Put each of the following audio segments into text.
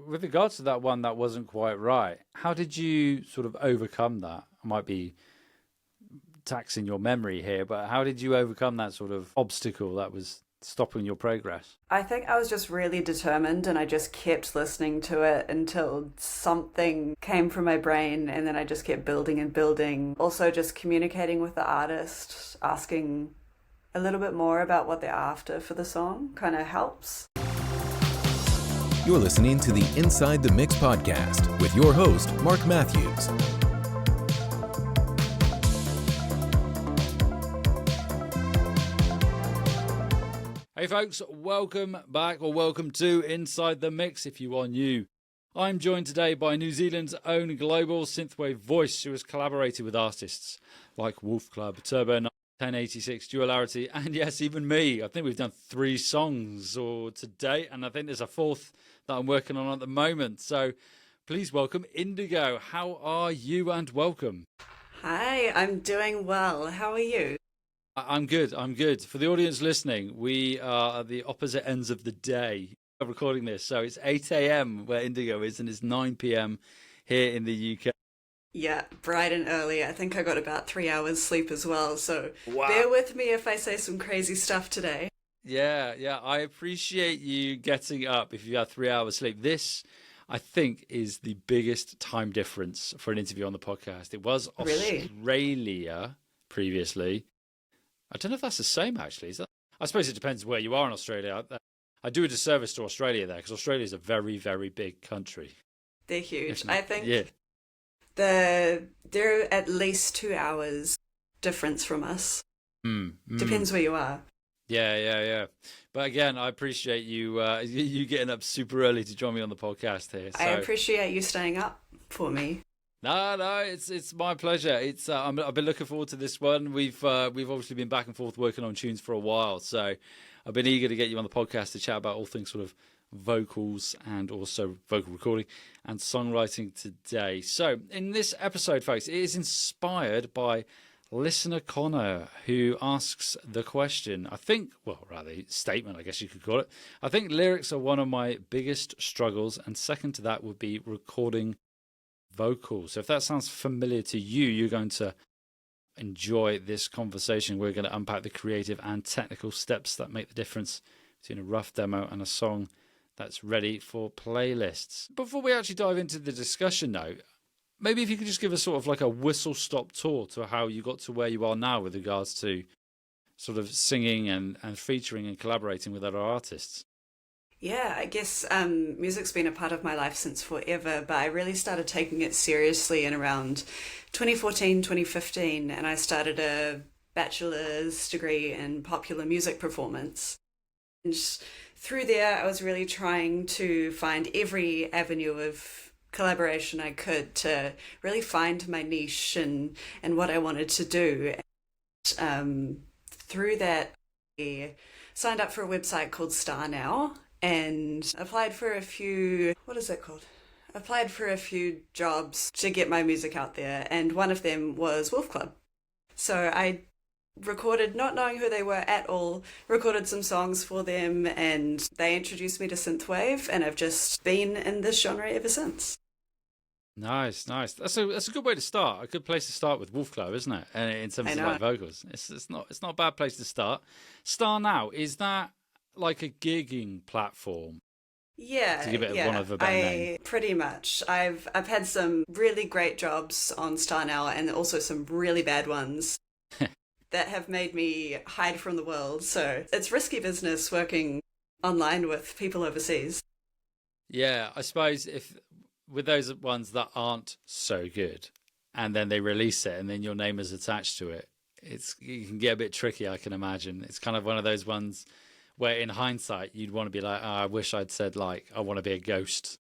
with regards to that one that wasn't quite right, how did you sort of overcome that? I might be taxing your memory here, but how did you overcome that sort of obstacle that was stopping your progress? I think I was just really determined, and I just kept listening to it until something came from my brain, and then I just kept building and building. Also just communicating with the artist, asking a little bit more about what they're after for the song kind of helps. You're listening to the Inside the Mix podcast with your host, Mark Matthews. Hey folks, welcome back, or welcome to Inside the Mix if you are new. I'm joined today by New Zealand's own global synthwave voice who has collaborated with artists like Wolf Club, Turbo 1086, Dualarity, and yes, even me. I think we've done 3 songs to date, and I think there's a 4th that I'm working on at the moment. So please welcome Indigo. How are you, and welcome? Hi, I'm doing well. How are you? I'm good. For the audience listening, we are at the opposite ends of the day of recording this. So it's 8 a.m. where Indigo is, and it's 9 p.m. here in the UK. Yeah, bright and early. I think I got about 3 hours sleep as well. So wow. Bear with me if I say some crazy stuff today. Yeah. I appreciate you getting up if you have 3 hours sleep. This, I think, is the biggest time difference for an interview on the podcast. It was Australia previously. I don't know if that's the same, actually. I suppose it depends where you are in Australia. I do a disservice to Australia there, because Australia is a very, very big country. They're huge. I think they're at least 2 hours difference from us. Depends where you are. Yeah. But again, I appreciate you you getting up super early to join me on the podcast here. So. I appreciate you staying up for me. No, it's my pleasure. It's I've been looking forward to this one. We've obviously been back and forth working on tunes for a while, so I've been eager to get you on the podcast to chat about all things sort of vocals and also vocal recording and songwriting today. So in this episode, folks, it is inspired by listener Connor, who asks the question, statement, I guess you could call it. I think lyrics are one of my biggest struggles, and second to that would be recording vocals. So if that sounds familiar to you, you're going to enjoy this conversation. We're going to unpack the creative and technical steps that make the difference between a rough demo and a song that's ready for playlists. Before we actually dive into the discussion though, maybe if you could just give us sort of like a whistle-stop tour to how you got to where you are now with regards to sort of singing and featuring and collaborating with other artists. Yeah, I guess music's been a part of my life since forever, but I really started taking it seriously in around 2014, 2015, and I started a bachelor's degree in popular music performance. And through there, I was really trying to find every avenue of collaboration I could to really find my niche and what I wanted to do. And, through that, I signed up for a website called Star Now, and applied for a few jobs to get my music out there, and one of them was Wolf Club. So I recorded, not knowing who they were at all, recorded some songs for them, and they introduced me to Synthwave, and I've just been in this genre ever since. Nice. That's a good way to start. A good place to start with Wolf Club, isn't it? And in terms of like vocals, it's not a bad place to start. Star Now, is that like a gigging platform? Yeah, to give it one of a better name. Pretty much. I've had some really great jobs on Star Now, and also some really bad ones that have made me hide from the world. So it's risky business working online with people overseas. Yeah, I suppose if with those ones that aren't so good, and then they release it, and then your name is attached to it, you can get a bit tricky. I can imagine it's kind of one of those ones where in hindsight you'd want to be like, I wish I'd said like I want to be a ghost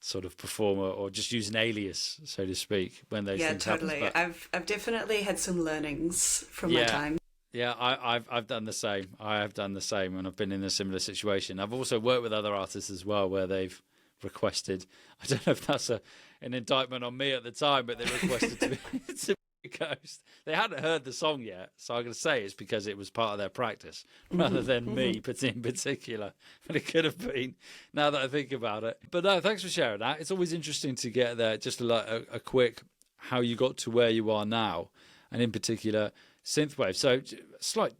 sort of performer, or just use an alias, so to speak, when those things happen. Yeah, totally. I've definitely had some learnings from my time. Yeah, I've done the same. I have done the same, and I've been in a similar situation. I've also worked with other artists as well, where they've requested. I don't know if that's an indictment on me at the time, but they requested to Ghost. They hadn't heard the song yet, so I'm going to say it's because it was part of their practice rather than me in particular. But it could have been, now that I think about it. But no, thanks for sharing that. It's always interesting to get there, just a quick how you got to where you are now, and in particular, Synthwave. So, slight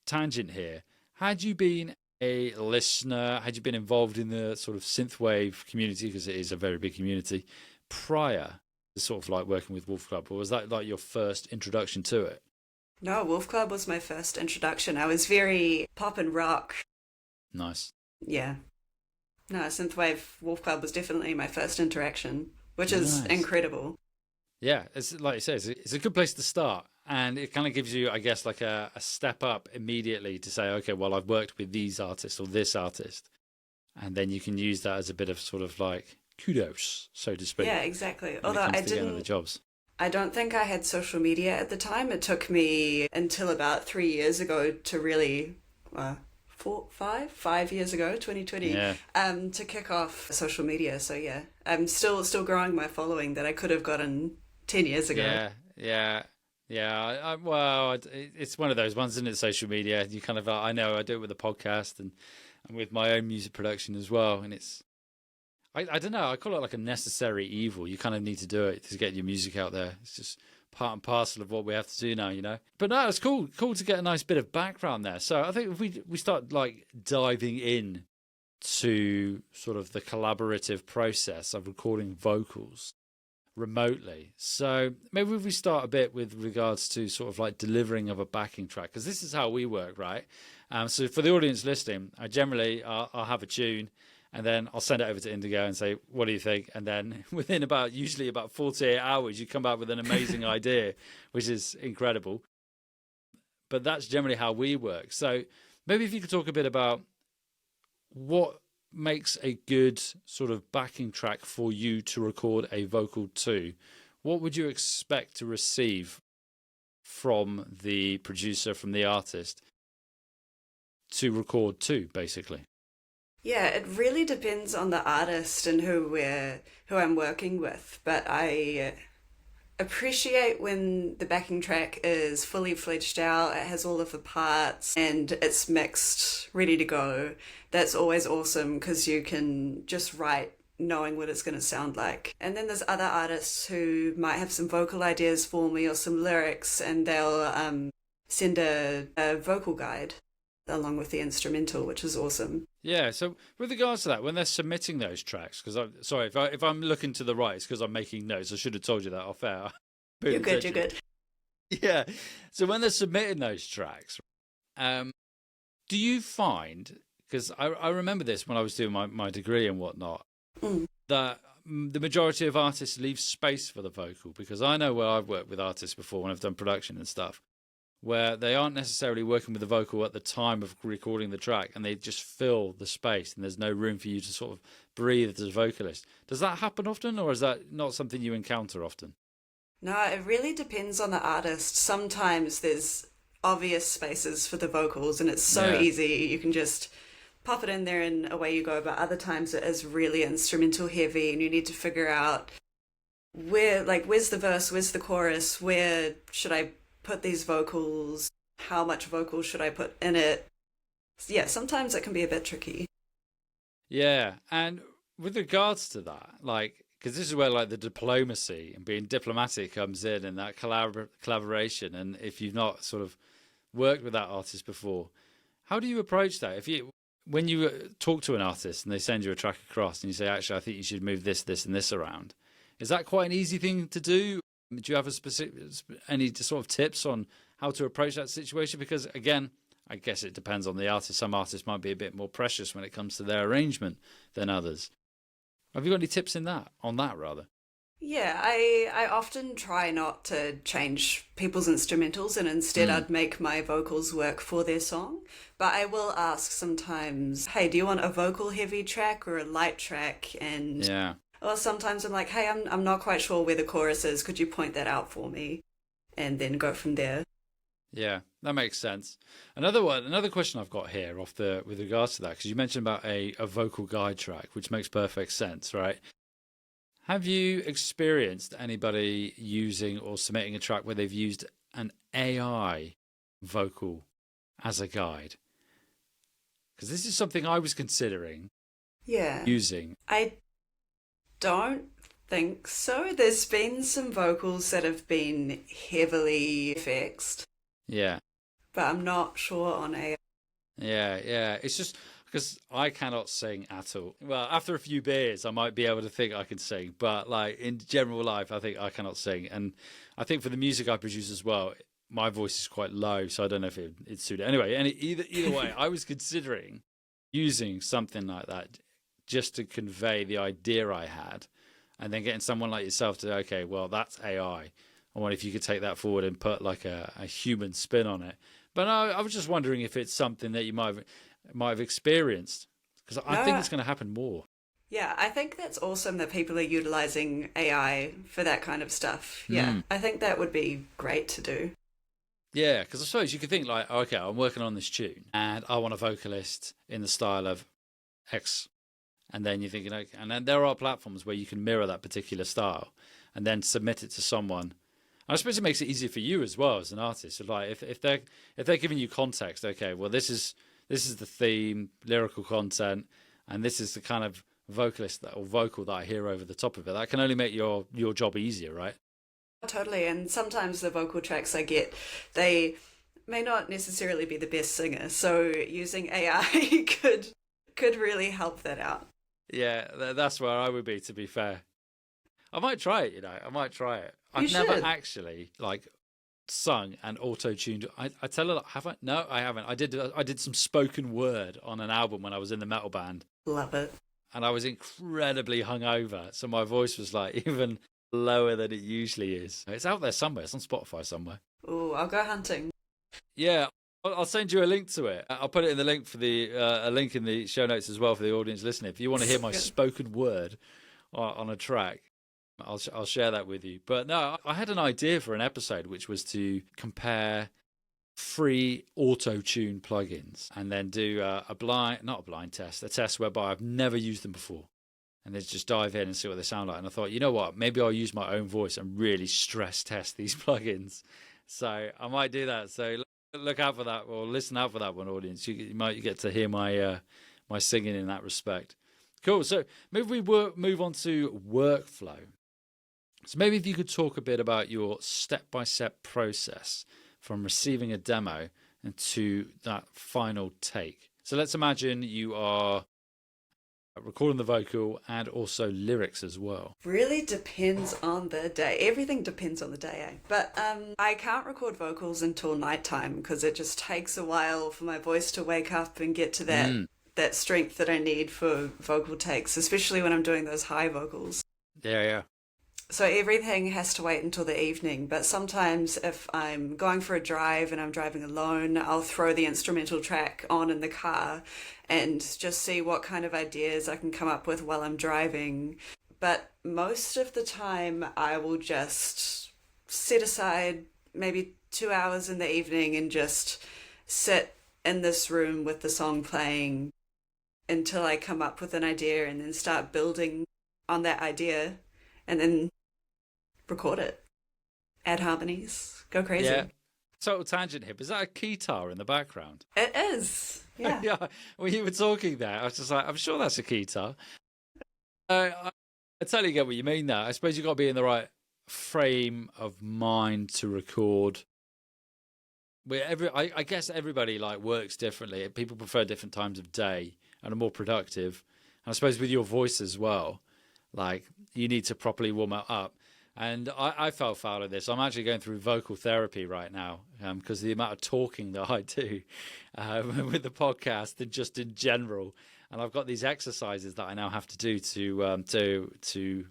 tangent here. Had you been a listener, had you been involved in the sort of Synthwave community, because it is a very big community, prior sort of like working with Wolf Club, or was that like your first introduction to it? No, Wolf Club was my first introduction. I was very pop and rock. Nice. Yeah. No, Synthwave, Wolf Club was definitely my first interaction, which is incredible. Yeah, it's like you say, it's a good place to start. And it kind of gives you, I guess, like a step up immediately to say, okay, well, I've worked with these artists or this artist. And then you can use that as a bit of sort of like kudos, so to speak. Yeah, exactly. Although I don't think I had social media at the time. It took me until about 3 years ago to really, 5 years ago, 2020, to kick off social media. So yeah, I'm still growing my following that I could have gotten 10 years ago. Yeah. Well, it's one of those ones, isn't it? Social media. You kind of, I know I do it with the podcast and with my own music production as well. And it's, I don't know, I call it like a necessary evil. You kind of need to do it to get your music out there. It's just part and parcel of what we have to do now, you know. But no, it's cool to get a nice bit of background there. So I think if we start like diving in to sort of the collaborative process of recording vocals remotely. So maybe if we start a bit with regards to sort of like delivering of a backing track, because this is how we work, right? So for the audience listening, I'll have a tune and then I'll send it over to Indigo and say, what do you think? And then within usually about 48 hours, you come back with an amazing idea, which is incredible. But that's generally how we work. So maybe if you could talk a bit about what makes a good sort of backing track for you to record a vocal to. What would you expect to receive from the producer, from the artist, to record to, basically? Yeah, it really depends on the artist and who I'm working with, but I appreciate when the backing track is fully fledged out, it has all of the parts and it's mixed, ready to go. That's always awesome because you can just write knowing what it's going to sound like. And then there's other artists who might have some vocal ideas for me or some lyrics, and they'll send a vocal guide along with the instrumental, which is awesome. Yeah, so with regards to that, when they're submitting those tracks, because if I'm looking to the right, it's because I'm making notes. I should have told you that off air. You're good. Yeah, so when they're submitting those tracks, do you find, because I remember this when I was doing my degree and whatnot, that the majority of artists leave space for the vocal, because I know where I've worked with artists before when I've done production and stuff, where they aren't necessarily working with the vocal at the time of recording the track and they just fill the space and there's no room for you to sort of breathe as a vocalist. Does that happen often, or is that not something you encounter often? No, it really depends on the artist. Sometimes there's obvious spaces for the vocals and it's so easy. You can just pop it in there and away you go. But other times it is really instrumental heavy and you need to figure out where's the verse, where's the chorus, where should I put these vocals, how much vocal should I put in it. Yeah, sometimes it can be a bit tricky. Yeah, and with regards to that, like, because this is where like the diplomacy and being diplomatic comes in, and that collaboration, and if you've not sort of worked with that artist before, how do you approach that? When you talk to an artist and they send you a track across and you say, actually, I think you should move this and this around, is that quite an easy thing to do? Do you have any sort of tips on how to approach that situation? Because again, I guess it depends on the artist. Some artists might be a bit more precious when it comes to their arrangement than others. Have you got any tips on that? Yeah, I often try not to change people's instrumentals, and instead I'd make my vocals work for their song. But I will ask sometimes, hey, do you want a vocal heavy track or a light track? And or sometimes I'm like, hey, I'm not quite sure where the chorus is. Could you point that out for me? And then go from there. Yeah, that makes sense. Another question I've got here with regards to that, because you mentioned about a vocal guide track, which makes perfect sense, right? Have you experienced anybody using or submitting a track where they've used an AI vocal as a guide? Because this is something I was considering using. I don't think so. There's been some vocals that have been heavily fixed. Yeah. But I'm not sure on AI. Yeah. It's just because I cannot sing at all. Well, after a few beers, I might be able to think I can sing. But like in general life, I think I cannot sing. And I think for the music I produce as well, my voice is quite low, so I don't know if it's suited. Anyway, either way, I was considering using something like that just to convey the idea I had, and then getting someone like yourself to, okay, well, that's AI. I wonder if you could take that forward and put like a human spin on it. But I was just wondering if it's something that you might have experienced, because I think it's going to happen more. Yeah, I think that's awesome that people are utilizing AI for that kind of stuff. Yeah, I think that would be great to do. Yeah, because I suppose you could think like, okay, I'm working on this tune and I want a vocalist in the style of X. And then you're thinking, okay, and then there are platforms where you can mirror that particular style and then submit it to someone. And I suppose it makes it easier for you as well as an artist. So like if they're giving you context, okay, well this is the theme, lyrical content, and this is the kind of vocalist or vocal that I hear over the top of it. That can only make your job easier, right? Totally, and sometimes the vocal tracks I get, they may not necessarily be the best singer, so using AI could really help that out. Yeah, that's where I would be, to be fair. I might try it, I might try it. I've You never should. actually sung and auto-tuned. I tell a lot, have I? No, I haven't. I did some spoken word on an album when I was in the metal band. Love it. And I was incredibly hungover, so my voice was like even lower than it usually is. It's out there somewhere. It's on Spotify somewhere. Oh, I'll go hunting. Yeah, I'll send you a link to it. I'll put it in the link for a link in the show notes as well for the audience listening. If you want to hear my spoken word on a track, I'll share that with you. But no, I had an idea for an episode, which was to compare free auto-tune plugins and then do not a blind test, a test whereby I've never used them before. And then just dive in and see what they sound like. And I thought, you know what? Maybe I'll use my own voice and really stress test these plugins. So I might do that. So look out for that, or listen out for that one, audience. You might get to hear my singing in that respect. Cool. So maybe we move on to workflow. So maybe if you could talk a bit about your step-by-step process from receiving a demo and to that final take. So let's imagine you are recording the vocal and also lyrics as well. Really depends on the day. Everything depends on the day, eh? But I can't record vocals until nighttime because it just takes a while for my voice to wake up and get to that strength that I need for vocal takes, especially when I'm doing those high vocals. Yeah. So everything has to wait until the evening, but sometimes if I'm going for a drive and I'm driving alone, I'll throw the instrumental track on in the car and just see what kind of ideas I can come up with while I'm driving. But most of the time I will just set aside maybe 2 hours in the evening and just sit in this room with the song playing until I come up with an idea and then start building on that idea and then record it. Add harmonies. Go crazy. Yeah. Total tangent here. Is that a guitar in the background? It is. Yeah. Yeah. When you were talking there, I was just like, I'm sure that's a guitar. I totally get what you mean there. I suppose you've got to be in the right frame of mind to record. I guess everybody works differently. People prefer different times of day and are more productive. And I suppose with your voice as well, you need to properly warm it up. And I fell foul of this. I'm actually going through vocal therapy right now because the amount of talking that I do with the podcast and just in general. And I've got these exercises that I now have to do to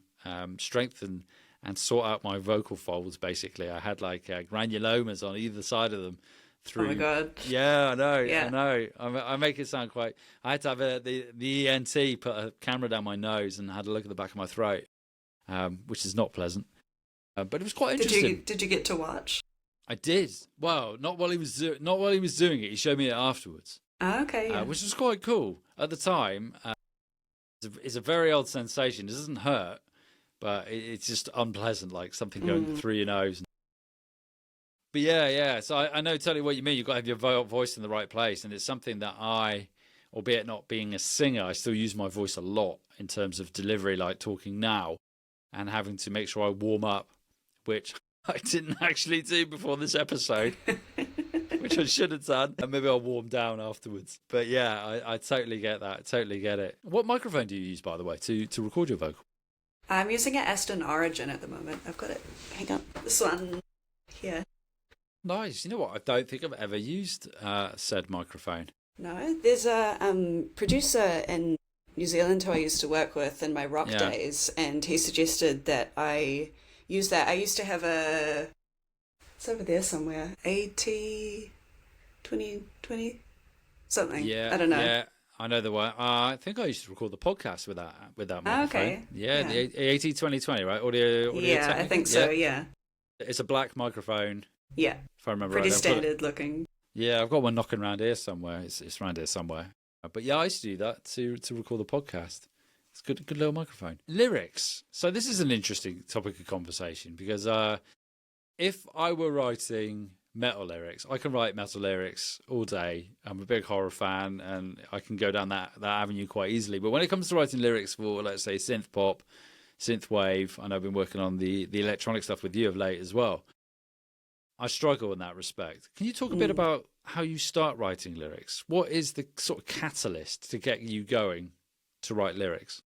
strengthen and sort out my vocal folds. Basically, I had granulomas on either side of them. Through, oh my god! Yeah, I know. Yeah. I know. I make it sound quite. I had to have the ENT put a camera down my nose and had a look at the back of my throat, which is not pleasant. But it was quite interesting. Did you get to watch? I did. Well, not while he was doing it. He showed me it afterwards. Oh, okay. Yeah. Which was quite cool at the time. It's a very odd sensation. It doesn't hurt, but it's just unpleasant, like something going through your nose. But yeah. So I know totally what you mean. You've got to have your voice in the right place. And it's something that albeit not being a singer, I still use my voice a lot in terms of delivery, like talking now, and having to make sure I warm up, which I didn't actually do before this episode, which I should have done. And maybe I'll warm down afterwards. But yeah, I totally get that. Totally get it. What microphone do you use, by the way, to record your vocal? I'm using an Aston Origin at the moment. I've got it. Hang on. This one here. Nice. You know what? I don't think I've ever used said microphone. No, there's a producer in New Zealand who I used to work with in my rock days, and he suggested that I use that. I used to have it's over there somewhere, AT2020 something. Yeah, I don't know. Yeah, I know the one. I think I used to record the podcast with that microphone. Okay. Yeah, the AT2020, right? Audio yeah, Technica? I think so. Yeah. It's a black microphone. Yeah. If I remember pretty right. standard looking. Yeah, I've got one knocking around here somewhere. It's around here somewhere. But yeah, I used to do that to record the podcast. It's a good little microphone. Lyrics. So this is an interesting topic of conversation because if I were writing metal lyrics, I can write metal lyrics all day. I'm a big horror fan and I can go down that avenue quite easily. But when it comes to writing lyrics for, let's say, synth pop, synthwave, I know I've been working on the electronic stuff with you of late as well. I struggle in that respect. Can you talk a bit about how you start writing lyrics? What is the sort of catalyst to get you going to write lyrics?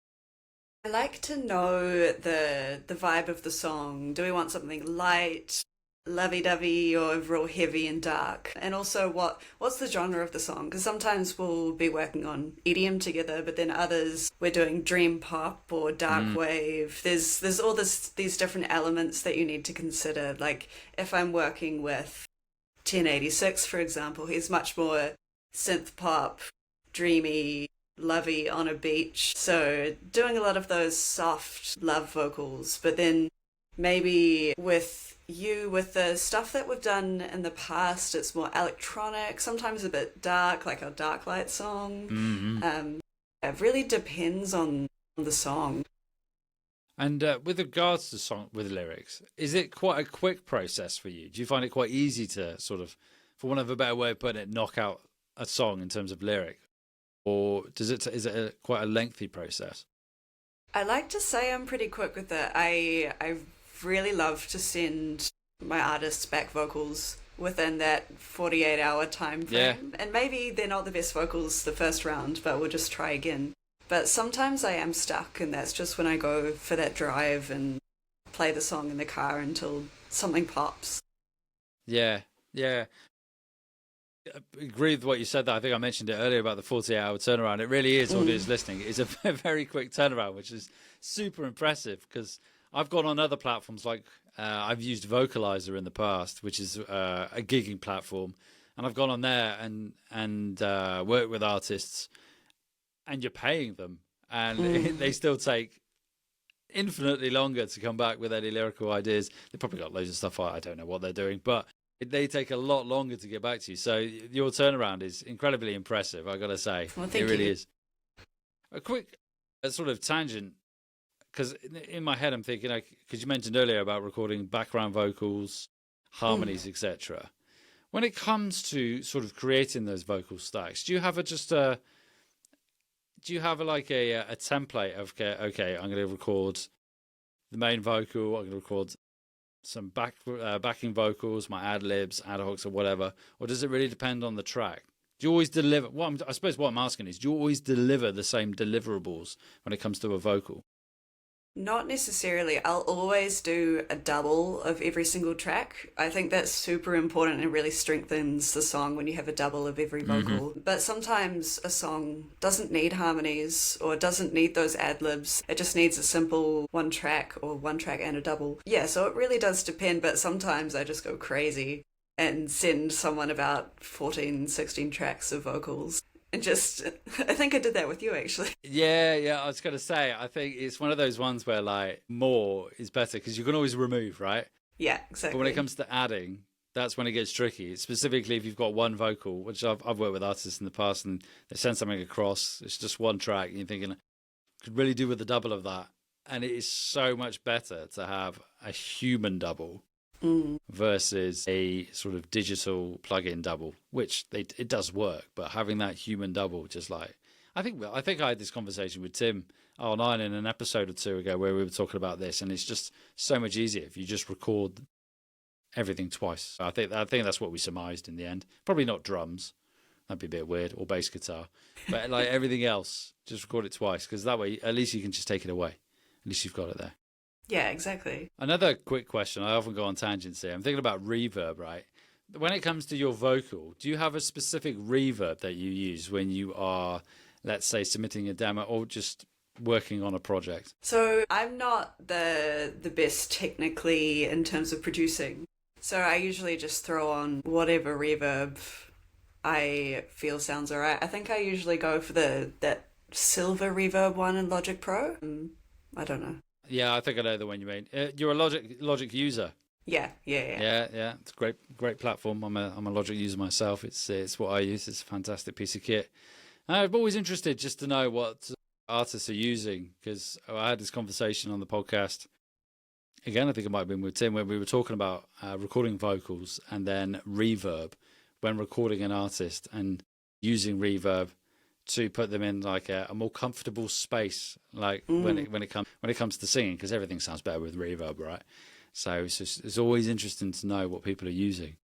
I like to know the vibe of the song. Do we want something light, lovey-dovey, or real heavy and dark? And also what's the genre of the song? Because sometimes we'll be working on EDM together, but then others we're doing dream pop or dark wave. There's all these different elements that you need to consider. Like if I'm working with 1086, for example, he's much more synth pop, dreamy, lovey on a beach. So doing a lot of those soft love vocals, but then maybe with the stuff that we've done in the past, it's more electronic, sometimes a bit dark, like our Dark Light song. It really depends on the song. And with regards to song with lyrics, is it quite a quick process for you? Do you find it quite easy to sort of, for want of a better way of putting it, knock out a song in terms of lyric? Or is it quite a lengthy process? I like to say I'm pretty quick with it. I really love to send my artists back vocals within that 48-hour time frame. Yeah. And maybe they're not the best vocals the first round, but we'll just try again. But sometimes I am stuck, and that's just when I go for that drive and play the song in the car until something pops. Yeah. I agree with what you said. That I think I mentioned it earlier about the 48-hour turnaround. It really is, audience listening. It's a very quick turnaround, which is super impressive because I've gone on other platforms like I've used Vocalizer in the past, which is a gigging platform, and I've gone on there and worked with artists, and you're paying them, and they still take infinitely longer to come back with any lyrical ideas. They've probably got loads of stuff. I don't know what they're doing, but they take a lot longer to get back to you. So your turnaround is incredibly impressive, I got to say. Well, thank it really you. is. A quick sort of tangent, because in my head I'm thinking, because you mentioned earlier about recording background vocals, harmonies, etc. When it comes to sort of creating those vocal stacks, do you have a template of okay, I'm going to record the main vocal, I'm going to record some backing vocals, my ad-libs, ad hocs, or whatever, or does it really depend on the track? Do you always deliver? I suppose what I'm asking is, do you always deliver the same deliverables when it comes to a vocal? Not necessarily. I'll always do a double of every single track. I think that's super important and really strengthens the song when you have a double of every vocal. But sometimes a song doesn't need harmonies or doesn't need those ad-libs. It just needs a simple one track and a double. Yeah, so it really does depend, but sometimes I just go crazy and send someone about 14, 16 tracks of vocals. And I think I did that with you, actually. Yeah, I was going to say, I think it's one of those ones where, like, more is better, because you can always remove, right? Yeah, exactly. But when it comes to adding, that's when it gets tricky. Specifically, if you've got one vocal, which I've worked with artists in the past, and they send something across, it's just one track, and you're thinking, I could really do with a double of that. And it is so much better to have a human double versus a sort of digital plug-in double, which it does work, but having that human double, just like I think I had this conversation with Tim R9 in an episode or two ago where we were talking about this, and it's just so much easier if you just record everything twice. I think that's what we surmised in the end. Probably not drums, that'd be a bit weird, or bass guitar, but like everything else, just record it twice, because that way at least you can just take it away. At least you've got it there. Yeah, exactly. Another quick question. I often go on tangents here. I'm thinking about reverb, right? When it comes to your vocal, do you have a specific reverb that you use when you are, let's say, submitting a demo or just working on a project? So I'm not the best technically in terms of producing. So I usually just throw on whatever reverb I feel sounds alright. I think I usually go for that silver reverb one in Logic Pro. I don't know. Yeah, I think I know the one you mean. You're a Logic user. Yeah. It's a great platform. I'm a Logic user myself. It's what I use. It's a fantastic piece of kit. I'm always interested just to know what artists are using, because I had this conversation on the podcast. Again, I think it might have been with Tim, when we were talking about recording vocals and then reverb when recording an artist, and using reverb to put them in like a more comfortable space, like when it comes to singing, because everything sounds better with reverb, right? So it's always interesting to know what people are using.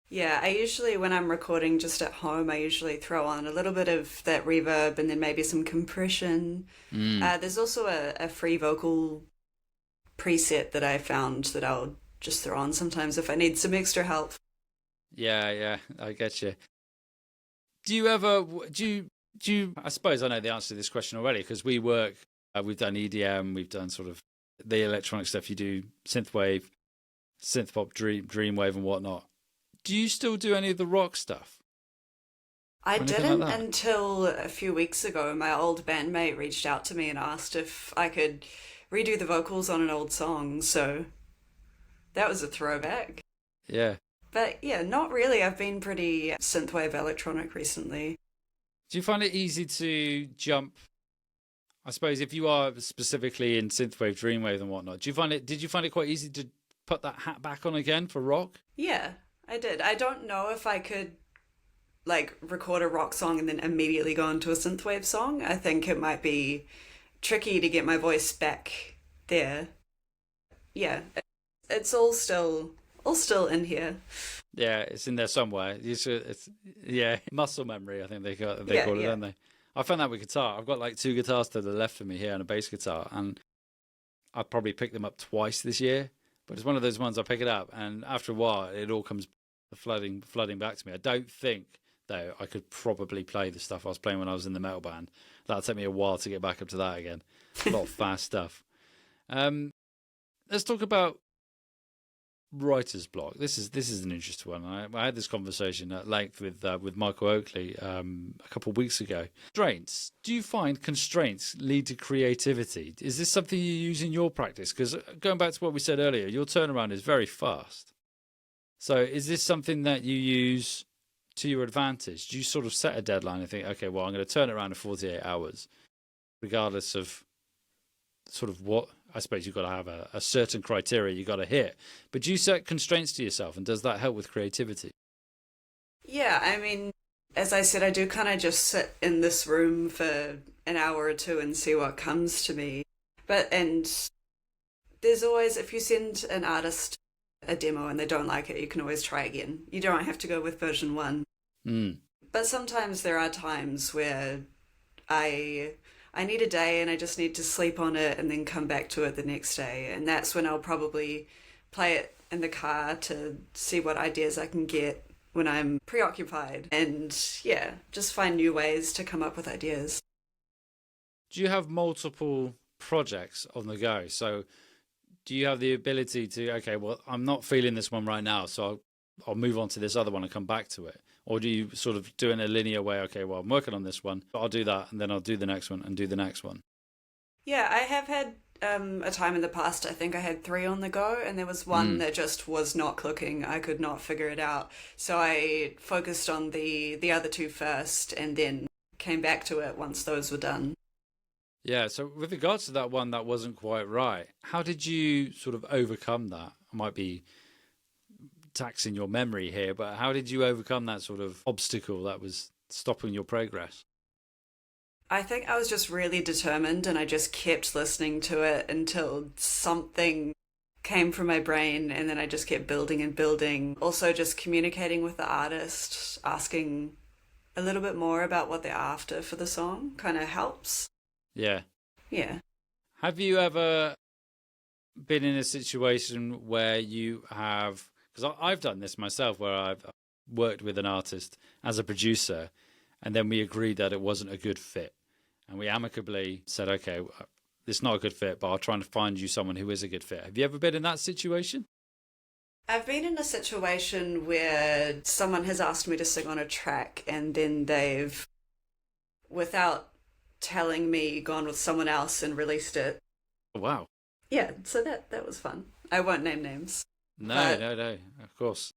Yeah, I usually, when I'm recording just at home, I usually throw on a little bit of that reverb and then maybe some compression. There's also a free vocal preset that I found that I'll just throw on sometimes if I need some extra help. Yeah, I get you. Do you I suppose I know the answer to this question already, because we work, we've done EDM, we've done sort of the electronic stuff. You do synthwave, synthpop, dreamwave and whatnot. Do you still do any of the rock stuff? I didn't until a few weeks ago. My old bandmate reached out to me and asked if I could redo the vocals on an old song, so that was a throwback. Yeah. But yeah, not really. I've been pretty synthwave electronic recently. Do you find it easy to jump, I suppose, if you are specifically in synthwave, dreamwave and whatnot, did you find it quite easy to put that hat back on again for rock? Yeah, I did. I don't know if I could like record a rock song and then immediately go into a synthwave song. I think it might be tricky to get my voice back there. Yeah, it's all still in here. Yeah, it's in there somewhere. It's muscle memory, I think they call it, don't they? I found that with guitar. I've got like 2 guitars to the left of me here and a bass guitar, and I probably picked them up twice this year. But it's one of those ones I pick it up, and after a while, it all comes flooding back to me. I don't think, though, I could probably play the stuff I was playing when I was in the metal band. That'll take me a while to get back up to that again. A lot of fast stuff. Let's talk about writer's block. This is an interesting one. I had this conversation at length with Michael Oakley a couple of weeks ago. Constraints. Do you find constraints lead to creativity? Is this something you use in your practice? Because going back to what we said earlier, your turnaround is very fast. So is this something that you use to your advantage? Do you sort of set a deadline and think, okay, well, I'm going to turn it around in 48 hours, regardless of sort of what, I suppose you've got to have a certain criteria you've got to hit. But do you set constraints to yourself, and does that help with creativity? Yeah, I mean, as I said, I do kind of just sit in this room for an hour or two and see what comes to me. And there's always, if you send an artist a demo and they don't like it, you can always try again. You don't have to go with version 1. But sometimes there are times where I need a day and I just need to sleep on it and then come back to it the next day. And that's when I'll probably play it in the car to see what ideas I can get when I'm preoccupied. And yeah, just find new ways to come up with ideas. Do you have multiple projects on the go? So do you have the ability to, okay, well, I'm not feeling this one right now, so I'll move on to this other one and come back to it? Or do you sort of do it in a linear way? Okay, well, I'm working on this one, but I'll do that, and then I'll do the next one and do the next one. Yeah, I have had a time in the past, I think I had 3 on the go, and there was one that just was not clicking. I could not figure it out. So I focused on the other 2 first, and then came back to it once those were done. Yeah, so with regards to that one that wasn't quite right, how did you sort of overcome that? I might be taxing your memory here, but how did you overcome that sort of obstacle that was stopping your progress? I think I was just really determined, and I just kept listening to it until something came from my brain, and then I just kept building and building. Also just communicating with the artist, asking a little bit more about what they're after for the song kind of helps. Yeah. Yeah. Have you ever been in a situation where you have, because I've done this myself, where I've worked with an artist as a producer, and then we agreed that it wasn't a good fit. And we amicably said, okay, it's not a good fit, but I'll try and find you someone who is a good fit. Have you ever been in that situation? I've been in a situation where someone has asked me to sing on a track, and then they've, without telling me, gone with someone else and released it. Wow. Yeah, so that was fun. I won't name names. No, of course.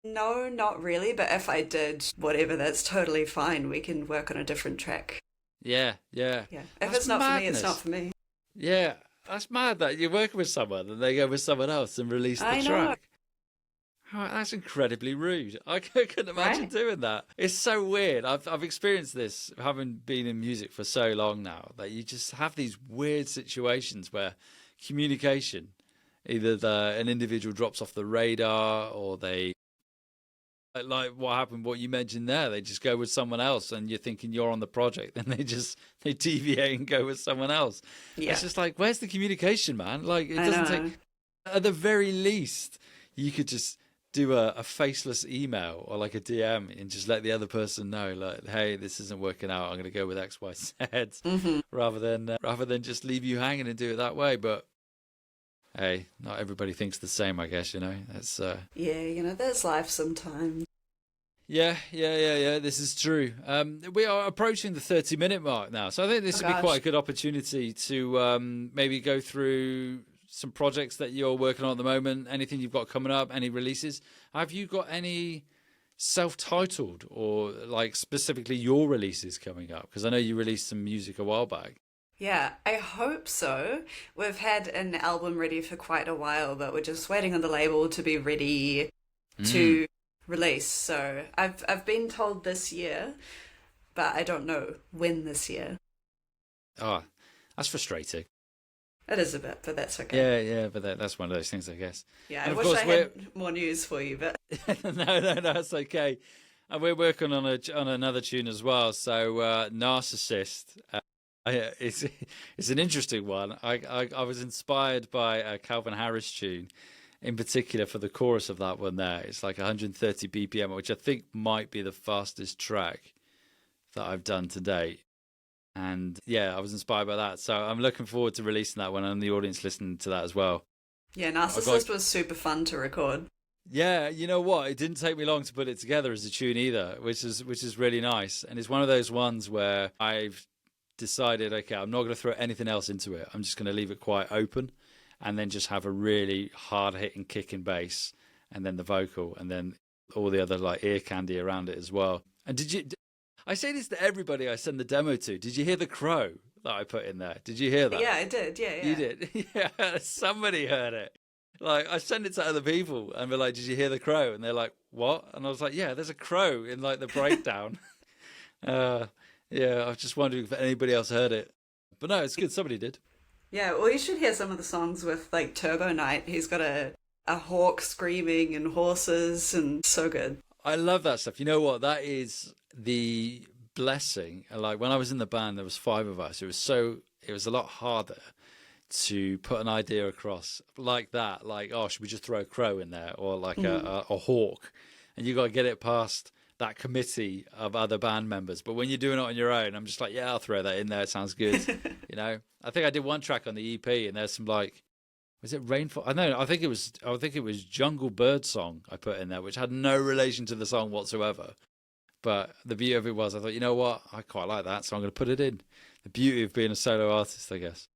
No, not really, but if I did, whatever, that's totally fine. We can work on a different track. Yeah. Yeah. If That's it's not madness. for me, it's not for me. Yeah, that's mad that you're working with someone and they go with someone else and release the I know. track. Oh, that's incredibly rude. I couldn't imagine doing that. It's so weird. I've experienced this, having been in music for so long now, that you just have these weird situations where communication, either an individual drops off the radar, or they, like what happened, what you mentioned there, they just go with someone else, and you're thinking you're on the project, and they deviate and go with someone else. Yeah. It's just like, where's the communication, man? Like, it doesn't take. At the very least, you could just do a faceless email or like a DM and just let the other person know, like, hey, this isn't working out, I'm going to go with X, Y, Z, rather than just leave you hanging and do it that way. But hey, not everybody thinks the same, I guess, That's Yeah, there's life sometimes. Yeah. This is true. We are approaching the 30-minute mark now, so I think this would be quite a good opportunity to maybe go through some projects that you're working on at the moment, anything you've got coming up, any releases. Have you got any self-titled or like specifically your releases coming up? Because I know you released some music a while back. Yeah, I hope so. We've had an album ready for quite a while, but we're just waiting on the label to be ready to release. So I've been told this year, but I don't know when this year. Oh, that's frustrating. It is a bit, but that's okay. Yeah, but that's one of those things, I guess. Yeah, I wish I had more news for you, but no, it's okay. And we're working on another tune as well. So, Narcissist. It's an interesting one. I was inspired by a Calvin Harris tune, in particular for the chorus of that one. There, it's like 130 BPM, which I think might be the fastest track that I've done to date. And yeah, I was inspired by that. So I'm looking forward to releasing that one and the audience listening to that as well. Yeah, Narcissist was super fun to record. Yeah, you know what? It didn't take me long to put it together as a tune either, which is really nice. And it's one of those ones where I've decided, okay, I'm not going to throw anything else into it. I'm just going to leave it quite open, and then just have a really hard-hitting kicking bass, and then the vocal, and then all the other like ear candy around it as well. And I say this to everybody I send the demo to. Did you hear the crow that I put in there? Did you hear that? Yeah, I did. Yeah. You did? Yeah, somebody heard it. Like, I send it to other people, and they're like, did you hear the crow? And they're like, what? And I was like, yeah, there's a crow in, like, the breakdown. Yeah, I was just wondering if anybody else heard it. But no, it's good. Somebody did. Yeah, well, you should hear some of the songs with, like, Turbo Knight. He's got a hawk screaming and horses, and so good. I love that stuff. You know what? That is the blessing. Like, when I was in the band, there was 5 of us. It was a lot harder to put an idea across like that. Like, oh, should we just throw a crow in there, or like a hawk? And you got to get it past that committee of other band members. But when you're doing it on your own, I'm just like, yeah, I'll throw that in there. It sounds good. I think I did one track on the EP, and there's some like, was it Rainfall? I think it was Jungle Bird Song I put in there, which had no relation to the song whatsoever. But the beauty of it was, I thought, you know what? I quite like that, so I'm going to put it in. The beauty of being a solo artist, I guess.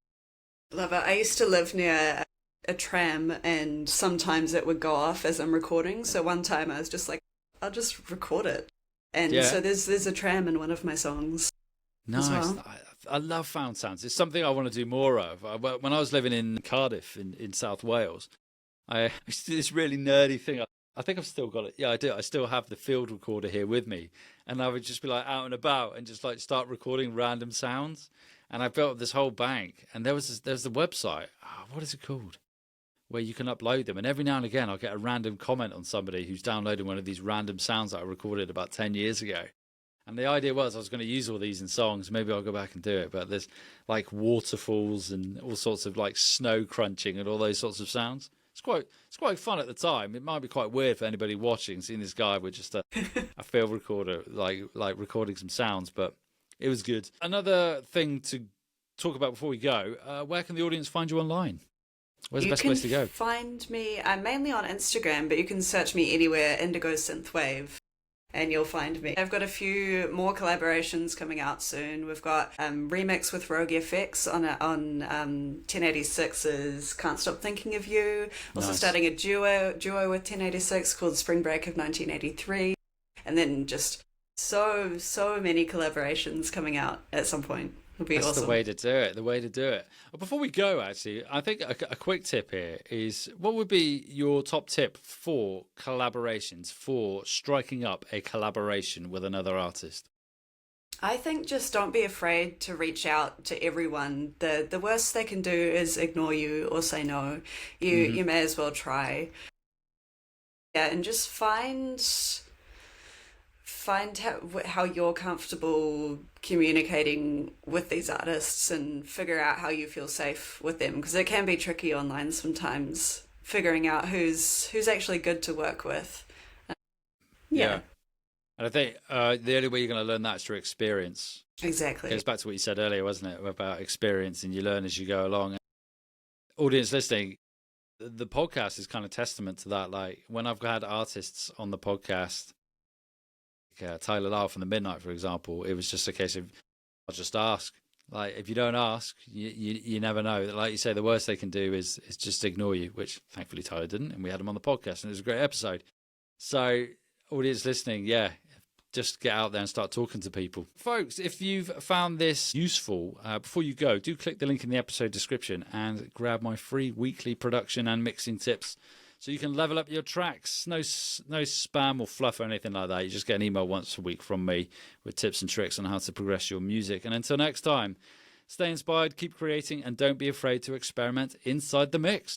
Love it. I used to live near a tram, and sometimes it would go off as I'm recording. So one time I was just like, I'll just record it. And so there's a tram in one of my songs. Nice. As well. I love found sounds. It's something I want to do more of. When I was living in Cardiff in South Wales, I used to do this really nerdy thing. I think I've still got it. Yeah, I do. I still have the field recorder here with me. And I would just be like out and about and just like start recording random sounds. And I built up this whole bank. And there's the website. Oh, what is it called? Where you can upload them. And every now and again, I'll get a random comment on somebody who's downloading one of these random sounds that I recorded about 10 years ago. And the idea was I was going to use all these in songs. Maybe I'll go back and do it. But there's like waterfalls and all sorts of like snow crunching and all those sorts of sounds. It's quite fun at the time. It might be quite weird for anybody watching, seeing this guy with just a field recorder, like recording some sounds, but it was good. Another thing to talk about before we go, where can the audience find you online? Where's the best place to go? You can find me, I'm mainly on Instagram, but you can search me anywhere, Indigo Synthwave, and you'll find me. I've got a few more collaborations coming out soon. We've got remix with Rogue FX on 1086's Can't Stop Thinking of You. Also starting a duo with 1086 called Spring Break of 1983. And then just so many collaborations coming out at some point. It'll be awesome. That's the way to do it. Well, before we go, actually, I think a quick tip here is, what would be your top tip for collaborations, for striking up a collaboration with another artist? I think just don't be afraid to reach out to everyone. The worst they can do is ignore you or say no. You may as well try. Yeah, and just find how you're comfortable communicating with these artists and figure out how you feel safe with them, because it can be tricky online sometimes, figuring out who's actually good to work with. Yeah. And I think the only way you're going to learn that is through experience. Exactly. It goes back to what you said earlier, wasn't it, about experience, and you learn as you go along. Audience listening, the podcast is kind of testament to that. Like when I've had artists on the podcast, Tyler Lyle from the Midnight, for example, it was just a case of, I'll just ask. Like if you don't ask, you never know. Like you say, the worst they can do is just ignore you, which thankfully Tyler didn't, and we had him on the podcast, and it was a great episode. So audience listening, just get out there and start talking to people. Folks, if you've found this useful, before you go, do click the link in the episode description and grab my free weekly production and mixing tips, so you can level up your tracks. No spam or fluff or anything like that. You just get an email once a week from me with tips and tricks on how to progress your music. And until next time, stay inspired, keep creating, and don't be afraid to experiment inside the mix.